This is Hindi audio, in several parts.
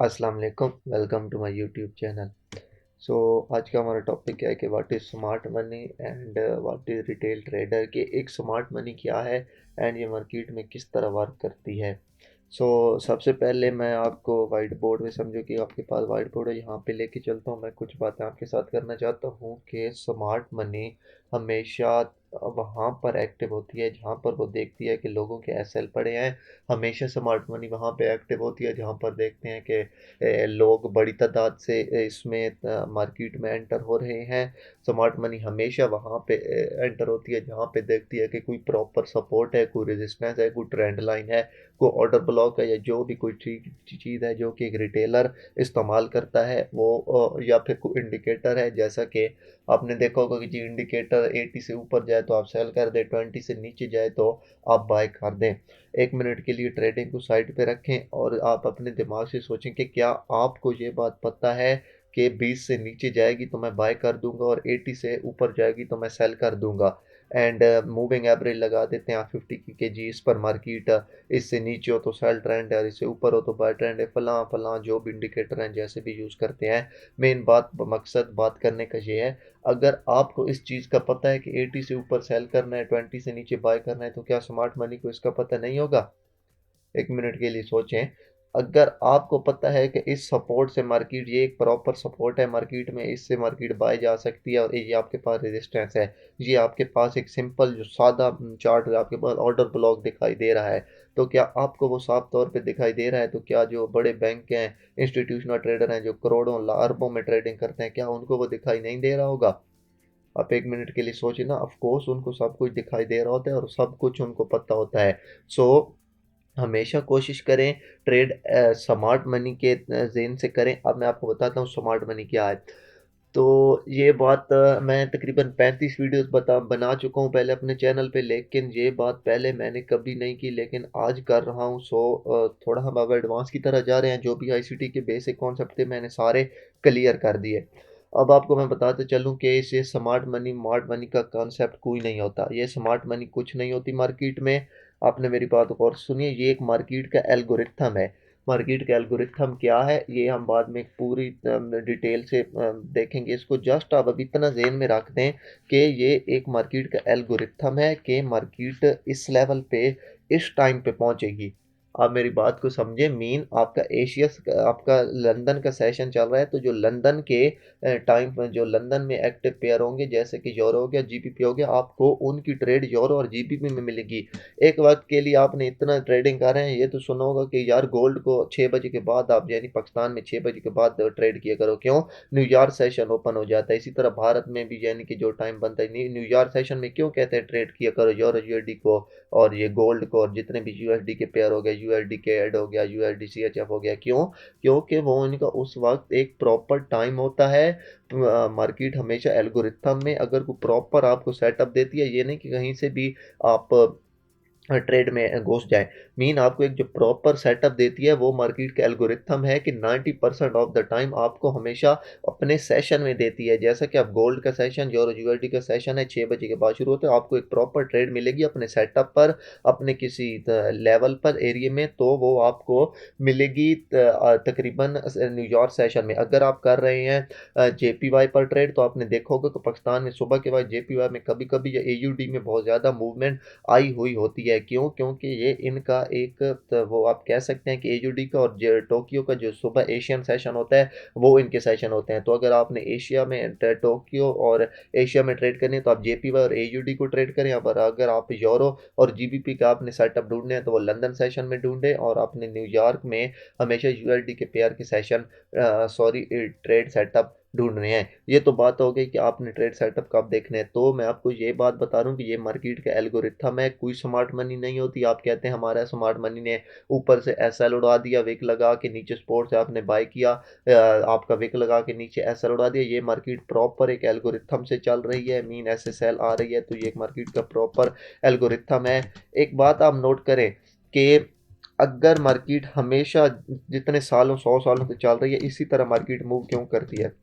अस्सलाम वालेकुम, welcome to my YouTube channel. So आज का हमारा टॉपिक क्या है कि what is smart money and what is retail trader, कि एक स्मार्ट मनी क्या है एंड ये मार्केट में किस तरह वर्क करती है। सबसे पहले मैं आपको वाइट बोर्ड में, समझो कि आपके पास वाइट बोर्ड है, यहाँ पे लेके चलता हूँ। मैं कुछ बातें आपके साथ करना चाहता हूँ कि स्मार्ट मनी हमेशा वहाँ पर एक्टिव होती है जहाँ पर वो देखती है कि लोगों के एसएल पड़े हैं। हमेशा स्मार्ट मनी वहाँ पे एक्टिव होती है जहाँ पर देखते हैं कि लोग बड़ी तादाद से इसमें मार्केट में एंटर हो रहे हैं। स्मार्ट मनी हमेशा वहाँ पे एंटर होती है जहाँ पे देखती है कि कोई प्रॉपर सपोर्ट है, कोई रेजिस्टेंस है, कोई ट्रेंड लाइन है, कोई ऑर्डर ब्लॉक है, या जो भी कोई चीज़ है जो कि एक रिटेलर इस्तेमाल करता है वो, या फिर कोई इंडिकेटर है। जैसा कि आपने देखा होगा कि जी इंडिकेटर 80 से ऊपर जाए तो आप सेल कर दें, 20 से नीचे जाए तो आप बाय कर दें। 1 मिनट के लिए ट्रेडिंग को साइड पे रखें और आप अपने दिमाग से सोचें कि क्या आपको ये बात पता है कि 20 से नीचे जाएगी तो मैं बाय कर दूंगा और 80 से ऊपर जाएगी तो मैं सेल कर दूंगा। एंड मूविंग एवरेज लगा देते हैं आप 50 के जी इस पर मार्केट, इससे नीचे हो तो सेल ट्रेंड है और इससे ऊपर हो तो बाय ट्रेंड है, फलां फलां जो भी इंडिकेटर हैं जैसे भी यूज़ करते हैं। मेन बात, मकसद बात करने का ये है, अगर आपको इस चीज़ का पता है कि 80 से ऊपर सेल करना है, 20 से नीचे बाय करना है, तो क्या स्मार्ट मनी को इसका पता नहीं होगा? 1 मिनट के लिए सोचें। अगर आपको पता है कि इस सपोर्ट से मार्केट, ये एक प्रॉपर सपोर्ट है मार्केट में, इससे मार्केट बाय जा सकती है और ये आपके पास रेजिस्टेंस है, ये आपके पास एक सिंपल जो सादा चार्ट आपके पास ऑर्डर ब्लॉक दिखाई दे रहा है, तो क्या आपको वो साफ तौर पे दिखाई दे रहा है? तो क्या जो बड़े बैंक हैं, इंस्टीट्यूशनल ट्रेडर हैं जो करोड़ों अरबों में ट्रेडिंग करते हैं, क्या उनको वो दिखाई नहीं दे रहा होगा? आप 1 मिनट के लिए सोचिए ना, ऑफ कोर्स उनको सब कुछ दिखाई दे रहा होता है और सब कुछ उनको पता होता है। सो हमेशा कोशिश करें ट्रेड स्मार्ट मनी के ज़ेन से करें। अब मैं आपको बताता हूँ स्मार्ट मनी क्या है। तो ये बात मैं तकरीबन 35 वीडियोस बना चुका हूँ पहले अपने चैनल पे, लेकिन ये बात पहले मैंने कभी नहीं की, लेकिन आज कर रहा हूँ। थोड़ा हम अब एडवांस की तरह जा रहे हैं। जो भी आईसीटी के बेसिक कॉन्सेप्ट थे मैंने सारे क्लियर कर दिए। अब आपको मैं बताते चलूँ कि इसे स्मार्ट मनी, मार्ट मनी का कॉन्सेप्ट कोई नहीं होता। ये स्मार्ट मनी कुछ नहीं होती मार्केट में। आपने मेरी बात को और सुनिए, ये एक मार्केट का एल्गोरिथम है। मार्केट का एल्गोरिथम क्या है ये हम बाद में पूरी डिटेल से देखेंगे। इसको जस्ट आप अभी इतना ज़हन में रख दें कि ये एक मार्केट का एल्गोरिथम है कि मार्केट इस लेवल पे इस टाइम पे पहुंचेगी। आप मेरी बात को समझें। मीन आपका आपका लंदन का सेशन चल रहा है, तो जो लंदन के टाइम पर जो लंदन में एक्टिव पेयर होंगे, जैसे कि यूरो हो गया, जीबीपी हो गया, आपको उनकी ट्रेड यूरो और जीबीपी में मिलेगी। एक वक्त के लिए आपने इतना ट्रेडिंग कर रहे हैं, ये तो सुना होगा कि यार गोल्ड को 6 बजे के बाद, आप यानी पाकिस्तान में 6 बजे के बाद ट्रेड किया करो। क्यों? न्यूयॉर्क सेशन ओपन हो जाता है। इसी तरह भारत में भी यानी कि जो टाइम बनता है न्यूयॉर्क सेशन में, क्यों कहते हैं ट्रेड किया करो यूरो यूएसडी को और ये गोल्ड को और जितने भी यूएसडी के पेयर हो गया, यूएसडी के एड हो गया, यूएसडी सीएचएफ हो गया। क्यों? क्योंकि वो इनका उस वक्त एक प्रॉपर टाइम होता है। मार्केट हमेशा एल्गोरिथम में अगर कोई प्रॉपर आपको सेटअप देती है, ये नहीं कि कहीं से भी आप ट्रेड में घुस जाए। मीन आपको एक जो प्रॉपर सेटअप देती है वो मार्केट का एल्गोरिथम है कि 90% ऑफ द टाइम आपको हमेशा अपने सेशन में देती है। जैसा कि आप गोल्ड का सेशन, यूरो यूएसडी का सेशन है, 6 बजे के बाद शुरू होता है, आपको एक प्रॉपर ट्रेड मिलेगी अपने सेटअप पर, अपने किसी लेवल पर, एरिया में, तो वो आपको मिलेगी तकरीबन न्यूयॉर्क सेशन में। अगर आप कर रहे हैं जेपीवाई पर ट्रेड, तो आपने देखा होगा कि पाकिस्तान में सुबह के बाद जेपीवाई में कभी कभी या एयूडी में बहुत ज़्यादा मूवमेंट आई हुई होती है। क्यों? क्योंकि ये इनका एक वो आप कह सकते हैं कि एयूडी का और टोक्यो का जो सुबह एशियन सेशन होता है वो इनके सेशन होते हैं। तो अगर आपने एशिया में टोक्यो और एशिया में ट्रेड करनी है तो आप जेपीवाई और एयूडी को ट्रेड करें। अब अगर आप यूरो और जीबीपी का आपने सेटअप ढूंढने हैं तो वो लंदन सेशन में ढूंढें, और आपने न्यूयॉर्क में हमेशा यूएसडी के पेयर के सेशन, सॉरी, ट्रेड सेटअप ढूंढने हैं। ये तो बात हो गई कि आपने ट्रेड सेटअप कब देखने हैं। तो मैं आपको ये बात बता रहा हूँ कि ये मार्केट का एल्गोरिथम है, कोई स्मार्ट मनी नहीं होती। आप कहते हैं हमारा स्मार्ट मनी ने ऊपर से एसएल उड़ा दिया, विक लगा के नीचे सपोर्ट से आपने बाय किया, आपका विक लगा के नीचे एसएल उड़ा दिया। ये मार्केट प्रॉपर एक एल्गोरिथम से चल रही है। मीन एसएसएल आ रही है, तो ये एक मार्केट का प्रॉपर एल्गोरिथम है। एक बात आप नोट करें कि अगर मार्केट हमेशा जितने सालों, 100 सालों से चल रही है, इसी तरह मार्केट मूव क्यों करती है?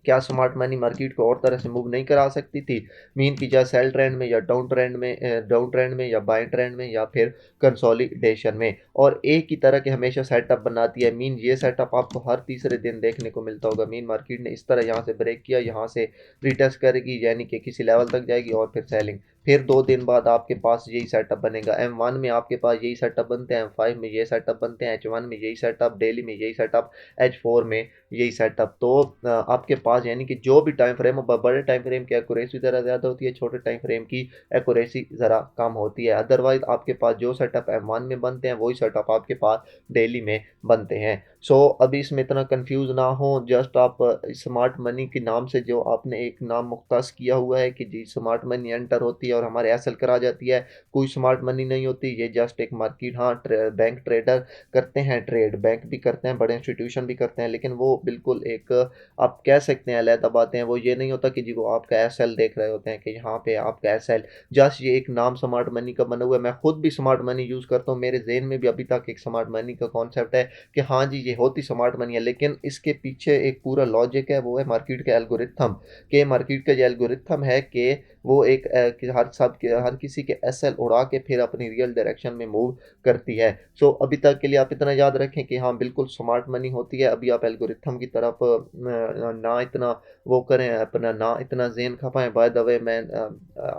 क्या स्मार्ट मनी मार्केट को और तरह से मूव नहीं करा सकती थी? मीन की या सेल ट्रेंड में या डाउन ट्रेंड में या बाइंग ट्रेंड में या फिर कंसोलिडेशन में, और एक ही तरह के हमेशा सेटअप बनाती है। मीन ये सेटअप आपको हर तीसरे दिन देखने को मिलता होगा। मीन मार्केट ने इस तरह यहाँ से ब्रेक किया, यहाँ से रिटेस्ट करेगी यानी कि किसी लेवल तक जाएगी और फिर सेलिंग, फिर 2 दिन बाद आपके पास यही सेटअप बनेगा। M1 में आपके पास यही सेटअप बनते हैं, M5 में ये सेटअप बनते हैं, H1 में यही सेटअप, डेली में यही सेटअप, H4 में यही सेटअप। तो आपके पास यानी कि जो भी टाइम फ्रेम, बड़े टाइम फ्रेम की एक्यूरेसी ज़रा ज़्यादा होती है, छोटे टाइम फ्रेम की एक्यूरेसी ज़रा कम होती है। अदरवाइज आपके पास जो सेटअप M1 में बनते हैं वही सेटअप आपके पास डेली में बनते हैं। सो अभी इसमें इतना कंफ्यूज ना हो, जस्ट आप स्मार्ट मनी के नाम से जो आपने एक नाम मुख्तस किया हुआ है कि जी स्मार्ट मनी एंटर होती है और हमारे एसएल करा जाती है, कोई स्मार्ट मनी नहीं होती। ये जस्ट एक मार्केट, हाँ बैंक ट्रेडर करते हैं ट्रेड, बैंक भी करते हैं, बड़े इंस्टीट्यूशन भी करते हैं, लेकिन वो बिल्कुल एक आप कह सकते हैं अलग बातें हैं। वो ये नहीं होता कि जी वो आपका एसएल देख रहे होते हैं कि यहाँ पे आपका एसएल, जस्ट ये एक नाम स्मार्ट मनी का बना हुआ है। मैं खुद भी स्मार्ट मनी यूज़ करता हूँ, मेरे जहन में भी अभी तक एक स्मार्ट मनी का कॉन्सेप्ट है कि हाँ जी ये होती स्मार्ट मनी है, लेकिन इसके पीछे एक पूरा लॉजिक है, वो है मार्केट के एल्गोरिथम। के मार्केट का जो एल्गोरिथम है कि वो एक कि हर किसी के एसएल उड़ा के फिर अपनी रियल डायरेक्शन में मूव करती है। सो अभी तक के लिए आप इतना याद रखें कि हाँ बिल्कुल स्मार्ट मनी होती है। अभी आप एल्गोरिथम की तरफ ना इतना वो करें, अपना ना इतना ज़हन खपाएं। बाय द वे मैं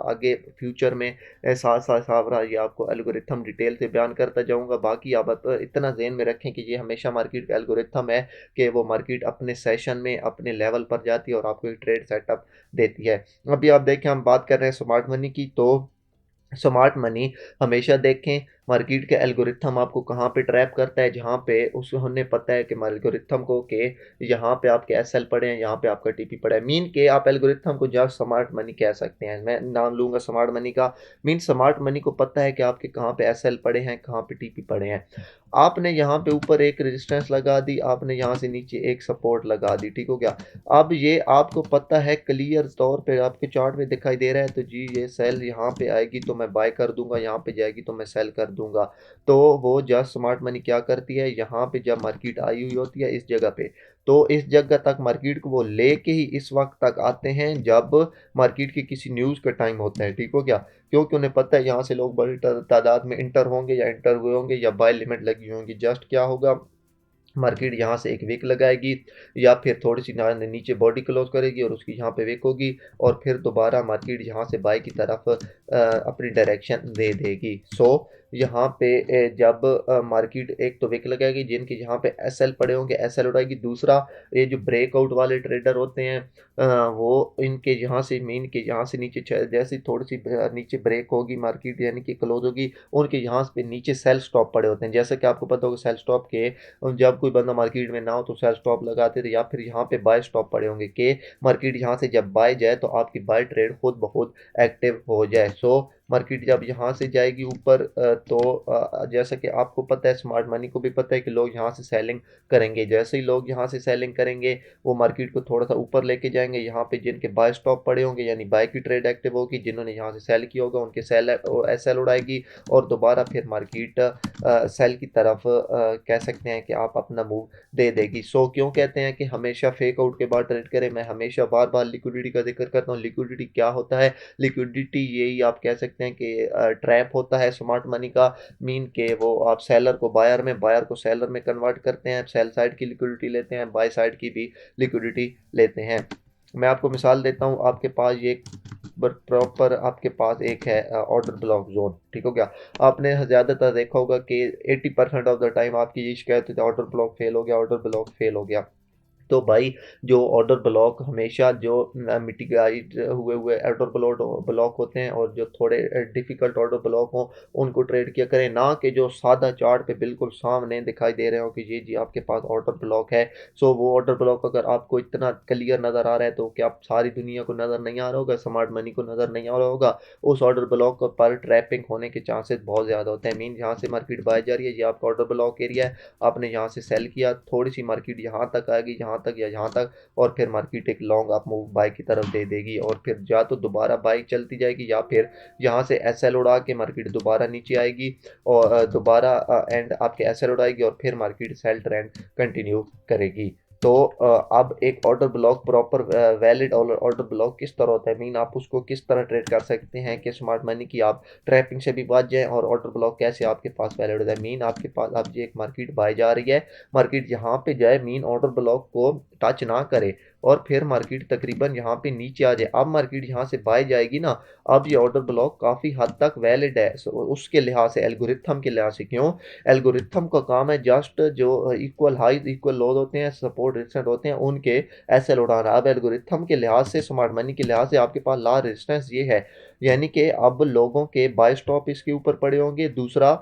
आगे फ्यूचर में साथ साथ सावरा ये आपको एल्गोरिथम डिटेल से बयान करता जाऊंगा। बाकी आप इतना ज़हन में रखें कि ये हमेशा मार्केट का एल्गोरिथम है कि वो मार्केट अपने सेशन में अपने लेवल पर जाती है और आपको एक ट्रेड सेटअप देती है। अभी आप देखें हम बात कर रहे हैं स्मार्ट मनी की, तो स्मार्ट मनी हमेशा देखें मार्केट के एल्गोरिथम आपको कहाँ पे ट्रैप करता है, जहाँ पे उसे उन्हें पता है कि एल्गोरिथम को कि यहाँ पे आपके एसएल पड़े हैं, यहाँ पे आपका टीपी पड़ा है। मीन के आप एल्गोरिथम को जस्ट स्मार्ट मनी कह सकते हैं, मैं नाम लूंगा स्मार्ट मनी का। मीन स्मार्ट मनी को पता है कि आपके कहाँ पे एसएल पड़े हैं, कहाँ पे टीपी पड़े हैं। आपने यहाँ पे ऊपर एक रेजिस्टेंस लगा दी, आपने यहाँ से नीचे एक सपोर्ट लगा दी, ठीक हो गया। अब ये आपको पता है क्लियर तौर पे आपके चार्ट में दिखाई दे रहा है, तो जी ये सेल यहाँ पे आएगी तो मैं बाय कर दूंगा, यहाँ पे जाएगी तो मैं सेल कर दूंगा। तो वो जस्ट स्मार्ट मनी क्या करती है, यहाँ पे जब मार्केट आई हुई होती है इस जगह पे, तो इस जगह तक मार्केट को वो लेके ही इस वक्त तक आते हैं जब मार्केट की किसी न्यूज़ का टाइम होता है, ठीक हो गया। क्योंकि उन्हें पता है यहाँ से लोग बड़ी तादाद में इंटर होंगे या इंटर हुए होंगे या बाय लिमिट लगी होंगी। जस्ट क्या होगा, मार्केट यहाँ से एक विक लगाएगी या फिर थोड़ी सी नीचे बॉडी क्लोज करेगी और उसकी यहाँ पे विक होगी, और फिर दोबारा मार्केट यहाँ से बाय की तरफ अपनी डायरेक्शन दे देगी। सो यहाँ पे जब मार्केट एक तो विक लगाएगी, जिनके यहाँ पे एसएल पड़े होंगे एसएल उड़ाएगी। दूसरा, ये जो ब्रेकआउट वाले ट्रेडर होते हैं वो इनके यहाँ से मीन के यहाँ से नीचे जैसे थोड़ी सी नीचे ब्रेक होगी मार्केट यानी कि क्लोज होगी, उनके यहाँ पे नीचे सेल स्टॉप पड़े होते हैं। जैसे कि आपको पता होगा सेल स्टॉप के, और जब कोई बंदा मार्केट में ना हो तो सेल स्टॉप लगाते थे, या फिर यहाँ पे बाय स्टॉप पड़े होंगे कि मार्केट यहाँ से जब बाय जाए तो आपकी बाय ट्रेड खुद ब खुद एक्टिव हो जाए। सो मार्केट जब यहाँ से जाएगी ऊपर तो जैसा कि आपको पता है, स्मार्ट मनी को भी पता है कि लोग यहाँ से सेलिंग करेंगे। जैसे ही लोग यहाँ से सेलिंग करेंगे वो मार्केट को थोड़ा सा ऊपर लेके जाएंगे। यहाँ पे जिनके बाय स्टॉप पड़े होंगे यानी बाय की ट्रेड एक्टिव होगी, जिन्होंने यहाँ से सेल किया होगा उनके सेल एसएल उड़ाएगी, और दोबारा फिर मार्केट सेल की तरफ कह सकते हैं कि आप अपना मूव दे देगी। सो क्यों कहते हैं कि हमेशा फेक आउट के बाद ट्रेड करें। मैं हमेशा बार बार लिक्विडिटी का जिक्र करता हूँ। लिक्विडिटी क्या होता है, लिक्विडिटी यही आप कह सकते हैं कि ट्रैप होता है स्मार्ट मनी का। मीन के वो आप सेलर को बायर में, बायर को सेलर में कन्वर्ट करते हैं, सेल साइड की लिक्विडिटी लेते हैं, बाय साइड की भी लिक्विडिटी लेते हैं। मैं आपको मिसाल देता हूँ, आपके पास ये प्रॉपर आपके पास एक है ऑर्डर ब्लॉक जोन, ठीक हो गया। आपने ज़्यादातर देखा होगा कि 80% ऑफ द टाइम आपकी ये शिकायत होती है ऑर्डर ब्लॉक फेल हो गया, ऑर्डर ब्लॉक फेल हो गया। तो भाई जो ऑर्डर ब्लॉक हमेशा जो मिटिगाइड हुए हुए ऑर्डर ब्लॉक होते हैं, और जो थोड़े डिफ़िकल्ट ऑर्डर ब्लॉक हों उनको ट्रेड किया करें, ना कि जो सादा चार्ट पे बिल्कुल सामने दिखाई दे रहे हो कि ये जी आपके पास ऑर्डर ब्लॉक है। सो वो ऑर्डर ब्लॉक अगर आपको इतना क्लियर नज़र आ रहा है तो क्या आप सारी दुनिया को नज़र नहीं आ रहा होगा, स्मार्ट मनी को नज़र नहीं आ रहा होगा। उस ऑर्डर ब्लॉक पर ट्रैपिंग होने के चांसेस बहुत ज़्यादा होते हैं। मीन यहाँ से मार्केट बाय जा रही है, ये आपका ऑर्डर ब्लॉक एरिया है, आपने यहाँ से सेल किया, थोड़ी सी मार्केट यहाँ तक आएगी, यहाँ तक या यहाँ तक, और फिर मार्केट एक लॉन्ग आप मूव बाय की तरफ दे देगी, और फिर या तो दोबारा बाय चलती जाएगी या फिर यहाँ से एसएल उड़ा के मार्केट दोबारा नीचे आएगी, और दोबारा एंड आपके एसएल उड़ाएगी और फिर मार्केट सेल ट्रेंड कंटिन्यू करेगी। तो अब एक order block proper valid order block किस तरह होता है, मीन आप उसको किस तरह ट्रेड कर सकते हैं कि स्मार्ट मनी की आप ट्रैपिंग से भी बच जाएं, और ऑर्डर ब्लॉक कैसे आपके पास वैलिड होता है। मीन आपके पास अब ये एक मार्केट बाय जा रही है, मार्केट यहाँ पे जाए, मीन ऑर्डर ब्लॉक को टच ना करे और फिर मार्केट तकरीबन यहाँ पे नीचे आ जाए। अब मार्केट यहाँ से बाय जाएगी ना, अब ये ऑर्डर ब्लॉक काफ़ी हद तक वैलिड है उसके लिहाज से, एल्गोरिथम के लिहाज से। क्यों? एल्गोरिथम का काम है जस्ट जो इक्वल हाई इक्वल लो होते हैं, सपोर्ट रेजिस्टेंट होते हैं, उनके एसएल उड़ाना। अब एल्गोरिथम के लिहाज से, स्मार्ट मनी के लिहाज से आपके पास ला रेजिस्टेंस ये है, यानी कि अब लोगों के बाय स्टॉप इसके ऊपर पड़े होंगे। दूसरा,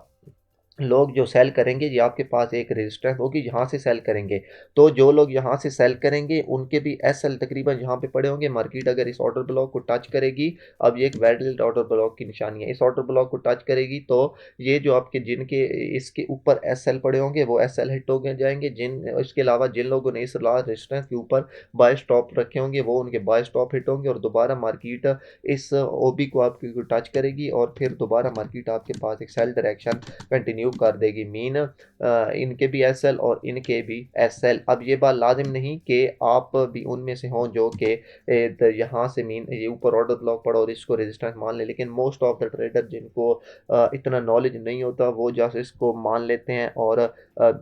लोग जो सेल करेंगे, ये आपके पास एक रेजिस्टेंस होगी, यहाँ से सेल करेंगे। तो जो लोग यहाँ से सेल करेंगे उनके भी एसएल तकरीबन यहाँ पे पड़े होंगे। मार्केट अगर इस ऑर्डर ब्लॉक को टच करेगी, अब ये एक वैलिड ऑर्डर ब्लॉक की निशानी है, इस ऑर्डर ब्लॉक को टच करेगी तो ये जो आपके जिनके इसके ऊपर एसएल पड़े होंगे वो एसएल हिट हो गए जाएंगे। जिन इसके अलावा जिन लोगों ने इस रेजिस्टेंस के ऊपर बाय स्टॉप रखे होंगे वो उनके बाय स्टॉप हिट होंगे, और दोबारा मार्केट इस ओबी को आपकी टच करेगी और फिर दोबारा मार्केट आपके पास एक सेल डायरेक्शन कंटिन्यू कर देगी। मीन इनके भी एसएल और इनके भी एसएल। अब ये बात लाजिम नहीं कि आप भी उनमें से हों जो कि यहाँ से मीन ये ऊपर ऑर्डर ब्लॉक पड़ा और इसको रेजिस्टेंस मान ले, लेकिन मोस्ट ऑफ द ट्रेडर जिनको इतना नॉलेज नहीं होता वो जैसे इसको मान लेते हैं और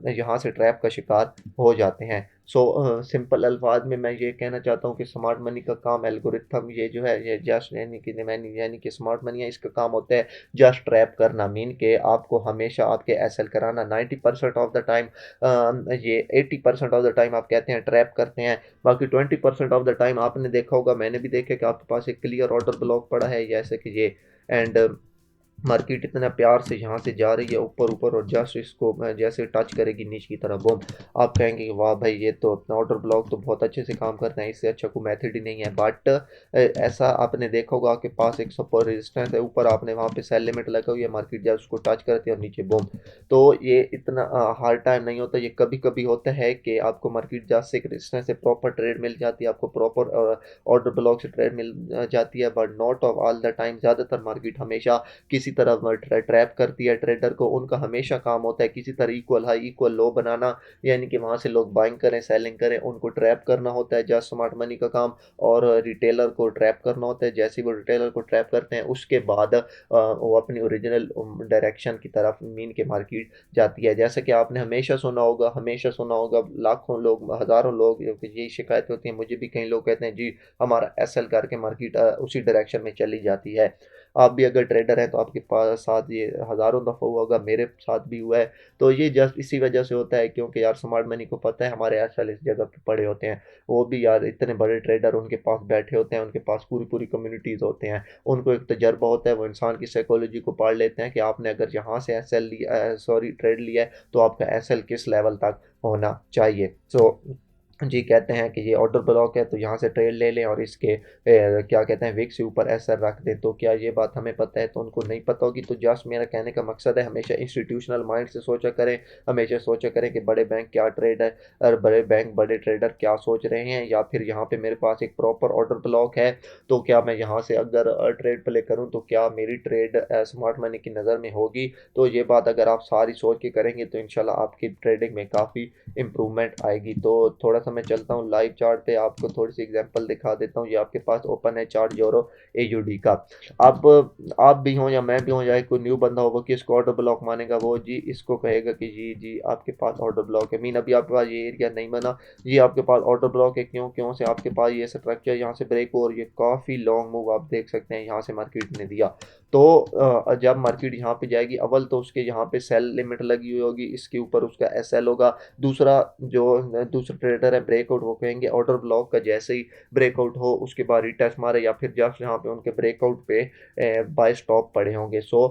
यहाँ से ट्रैप का शिकार हो जाते हैं। सो सिंपल अल्फाज में मैं ये कहना चाहता हूँ कि स्मार्ट मनी का काम एल्गोरिथम ये जो है, ये जस्ट यानी कि स्मार्ट मनी है, इसका काम होता है जस्ट ट्रैप करना। मीन के आपको हमेशा आपके एसएल कराना। 90% ऑफ द टाइम, ये 80% ऑफ द टाइम आप कहते हैं ट्रैप करते हैं, बाकी 20% ऑफ द टाइम आपने देखा होगा, मैंने भी देखा कि आपके पास एक क्लियर ऑर्डर ब्लॉक पड़ा है जैसे कि ये। एंड मार्केट इतना प्यार से यहाँ से जा रही है ऊपर ऊपर, और जस्ट इसको जैसे टच करेगी नीचे की तरफ, बूम, आप कहेंगे कि वाह भाई ये तो अपना ऑर्डर ब्लॉक तो बहुत अच्छे से काम करता है, इससे अच्छा कोई मेथड ही नहीं है। बट ऐसा आपने देखा होगा आपके पास एक सपोर्ट रेजिस्टेंस है ऊपर, आपने वहाँ पे सेल लिमिट लगा हुई है, मार्केट जब उसको टच करती है और नीचे बूम। तो ये इतना हार्ड टाइम नहीं होता, ये कभी कभी होता है कि आपको मार्केट जस्ट एक रेजिस्टेंस से प्रॉपर ट्रेड मिल जाती है, आपको प्रॉपर ऑर्डर ब्लॉक से ट्रेड मिल जाती है, but not of all the time. ज़्यादातर मार्केट हमेशा किसी तरह ट्रैप करती है ट्रेडर को। उनका हमेशा काम होता है किसी तरह इक्वल हाई इक्वल लो बनाना, यानी कि वहां से लोग बाइंग करें सेलिंग करें, उनको ट्रैप करना होता है जस्ट स्मार्ट मनी का काम। और रिटेलर को ट्रैप करना होता है, जैसे वो रिटेलर को ट्रैप करते हैं उसके बाद वो अपनी ओरिजिनल डायरेक्शन की तरफ मीन के मार्केट जाती है। जैसे कि आपने हमेशा सुना होगा, लाखों लोग हज़ारों लोग यही शिकायत होती है, मुझे भी कई लोग कहते हैं जी हमारा एसएल करके मार्केट उसी डायरेक्शन में चली जाती है। आप भी अगर ट्रेडर हैं तो आपके पास साथ ये हज़ारों दफ़ा हुआ होगा, मेरे साथ भी हुआ है। तो ये जस्ट इसी वजह से होता है क्योंकि यार स्मार्ट मनी को पता है हमारे एसएल इस जगह पे पड़े होते हैं। वो भी यार इतने बड़े ट्रेडर उनके पास बैठे होते हैं, उनके पास पूरी पूरी कम्युनिटीज़ होते हैं, उनको एक तजर्बा होता है, वो इंसान की साइकोलॉजी को पढ़ लेते हैं कि आपने अगर यहाँ से एसएल लिया, सॉरी ट्रेड लिया है, तो आपका एसएल किस लेवल तक होना चाहिए। सो जी कहते हैं कि ये ऑर्डर ब्लॉक है तो यहाँ से ट्रेड ले लें और इसके क्या कहते हैं विक से ऊपर एसएल रख दें। तो क्या ये बात हमें पता है? तो उनको नहीं पता होगी। तो जस्ट मेरा कहने का मकसद है हमेशा इंस्टीट्यूशनल माइंड से सोचा करें, हमेशा सोचा करें कि बड़े बैंक क्या ट्रेड है और बड़े बैंक बड़े ट्रेडर क्या सोच रहे हैं, या फिर यहाँ पे मेरे पास एक प्रॉपर ऑर्डर ब्लॉक है तो क्या मैं यहाँ से अगर ट्रेड प्ले करूँ तो क्या मेरी ट्रेड स्मार्ट मनी की नज़र में होगी। तो ये बात अगर आप सारी सोच के करेंगे तो इंशाल्लाह आपकी ट्रेडिंग में काफ़ी इम्प्रूवमेंट आएगी। तो थोड़ा सा मैं चलता हूँ लाइव चार्ट पे, आपको थोड़ी सी एग्जांपल दिखा देता हूँ। ये आपके पास ओपन है चार्ट यूरो एयूडी का। अब आप भी हों या मैं भी हों या कोई न्यू बंदा होगा कि इसको ऑर्डर ब्लॉक मानेगा, वो जी इसको कहेगा कि जी जी आपके पास ऑर्डर ब्लॉक है। मीन अभी आपके पास ये एरिया नहीं बना, ये आपके पास ऑर्डर ब्लॉक है। क्यों क्यों से आपके पास ये स्ट्रक्चर यहाँ से ब्रेक हो, और ये काफ़ी लॉन्ग मूव आप देख सकते हैं यहाँ से मार्केट ने दिया। तो जब मार्केट यहाँ पे जाएगी, अव्वल तो उसके यहाँ पे सेल लिमिट लगी हुई होगी, इसके ऊपर उसका एसएल होगा। दूसरा जो दूसरा ट्रेडर है ब्रेकआउट, वो कहेंगे ऑर्डर ब्लॉक का जैसे ही ब्रेकआउट हो उसके बाद रिटेस्ट मारे, या फिर जस्ट यहाँ पे उनके ब्रेकआउट पे बाय स्टॉप पड़े होंगे। सो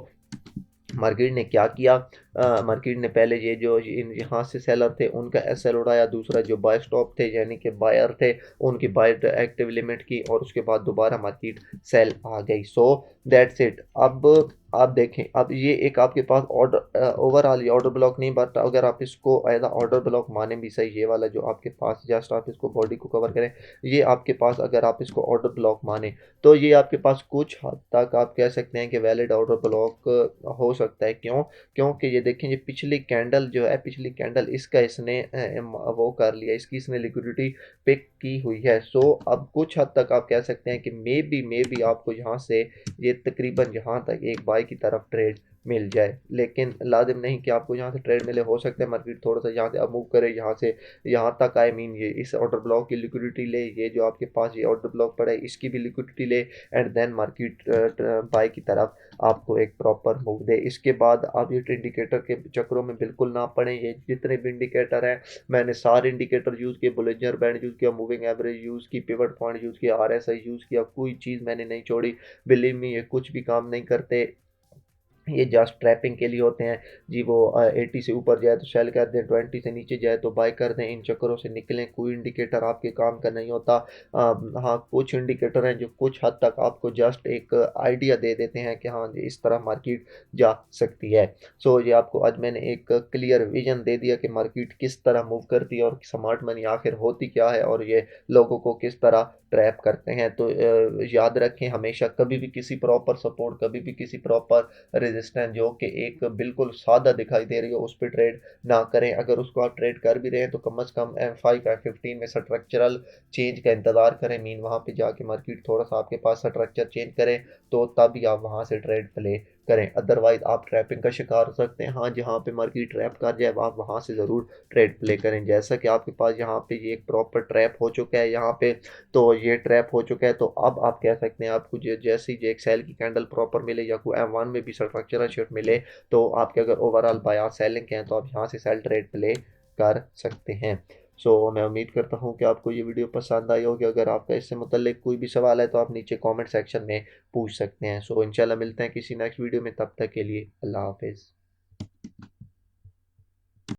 मार्केट ने क्या किया, मार्केट ने पहले ये जो यहाँ से सेलर थे उनका एसएल उड़ाया, दूसरा जो बाय स्टॉप थे यानी कि बायर थे उनकी बाय एक्टिव लिमिट की, और उसके बाद दोबारा मार्केट सेल आ गई। So that's it. अब आप देखें, अब ये एक आपके पास ऑर्डर ओवरऑल ये ऑर्डर ब्लॉक नहीं, बट अगर आप इसको एज अ ऑर्डर ब्लॉक माने भी सही, ये वाला जो आपके पास जस्ट आप इसको बॉडी को कवर करें, ये आपके पास अगर आप इसको ऑर्डर ब्लॉक माने तो ये आपके पास कुछ हद तक आप कह सकते हैं कि वैलिड ऑर्डर ब्लॉक हो सकता है। क्यों? क्योंकि ये देखें, ये पिछली कैंडल जो है, पिछली कैंडल इसका इसने वो कर लिया, इसकी इसने लिक्विडिटी पिक की हुई है। सो अब कुछ हद तक आप कह सकते हैं कि मे बी आपको यहाँ से ये तकरीबन यहाँ तक एक बाय की तरफ ट्रेड मिल जाए, लेकिन लाजिम नहीं कि आपको यहाँ से ट्रेड मिले। हो सकता है मार्केट थोड़ा सा यहाँ से अब मूव करे, यहाँ से यहाँ तक आई मीन ये इस ऑर्डर ब्लॉक की लिक्विडिटी ले, ये जो आपके पास ये ऑर्डर ब्लॉक पड़ा है इसकी भी लिक्विडिटी ले, एंड देन मार्केट बाय की तरफ आपको एक प्रॉपर मूव दे। इसके बाद आप ये इंडिकेटर के चक्रों में बिल्कुल ना पड़े। ये जितने भी इंडिकेटर हैं, मैंने सारे इंडिकेटर यूज़ किए, बुलिंजर बैंड यूज़ किया, मूविंग एवरेज यूज़ की, पिवट पॉइंट यूज़ किया, RSI यूज़ किया, कोई चीज़ मैंने नहीं छोड़ी। बिलीव मी, ये कुछ भी काम नहीं करते, ये जस्ट ट्रैपिंग के लिए होते हैं जी। वो 80 से ऊपर जाए तो सेल कर दें, 20 से नीचे जाए तो बाय कर दें, इन चक्करों से निकलें। कोई इंडिकेटर आपके काम का नहीं होता। हाँ, कुछ इंडिकेटर हैं जो कुछ हद तक आपको जस्ट एक आइडिया दे देते हैं कि हाँ जी इस तरह मार्केट जा सकती है। सो ये आपको आज मैंने एक क्लियर विजन दे दिया कि मार्केट किस तरह मूव करती है और स्मार्ट मनी आखिर होती क्या है और ये लोगों को किस तरह ट्रैप करते हैं। तो याद रखें, हमेशा कभी भी किसी प्रॉपर सपोर्ट, कभी भी किसी प्रॉपर रेजिस्टेंस जो कि एक बिल्कुल सादा दिखाई दे रही हो उस पर ट्रेड ना करें। अगर उसको आप ट्रेड कर भी रहे हैं तो कम से कम M5 M15 में स्ट्रक्चरल चेंज का इंतजार करें। मीन वहाँ पे जाके मार्केट थोड़ा सा आपके पास स्ट्रक्चर चेंज करें तो तभी आप वहाँ से ट्रेड प्ले करें, अदरवाइज आप ट्रैपिंग का शिकार हो सकते हैं। हाँ, जहाँ पे मार्केट ट्रैप कर जाए आप वहाँ से ज़रूर ट्रेड प्ले करें। जैसा कि आपके पास यहाँ पे ये एक प्रॉपर ट्रैप हो चुका है यहाँ पे, तो ये ट्रैप हो चुका है, तो अब आप कह सकते हैं आपको जैसे ही एक सेल की कैंडल प्रॉपर मिले या कोई M1 में भी स्ट्रक्चरल शिफ्ट मिले तो आपके अगर ओवरऑल बाय सेलिंग हैं तो आप यहाँ से सेल ट्रेड प्ले कर सकते हैं। मैं उम्मीद करता हूँ कि आपको ये वीडियो पसंद आई होगी। अगर आपका इससे मुतल्लिक कोई भी सवाल है तो आप नीचे कमेंट सेक्शन में पूछ सकते हैं। इंशाल्लाह मिलते हैं किसी नेक्स्ट वीडियो में, तब तक के लिए अल्लाह हाफिज़।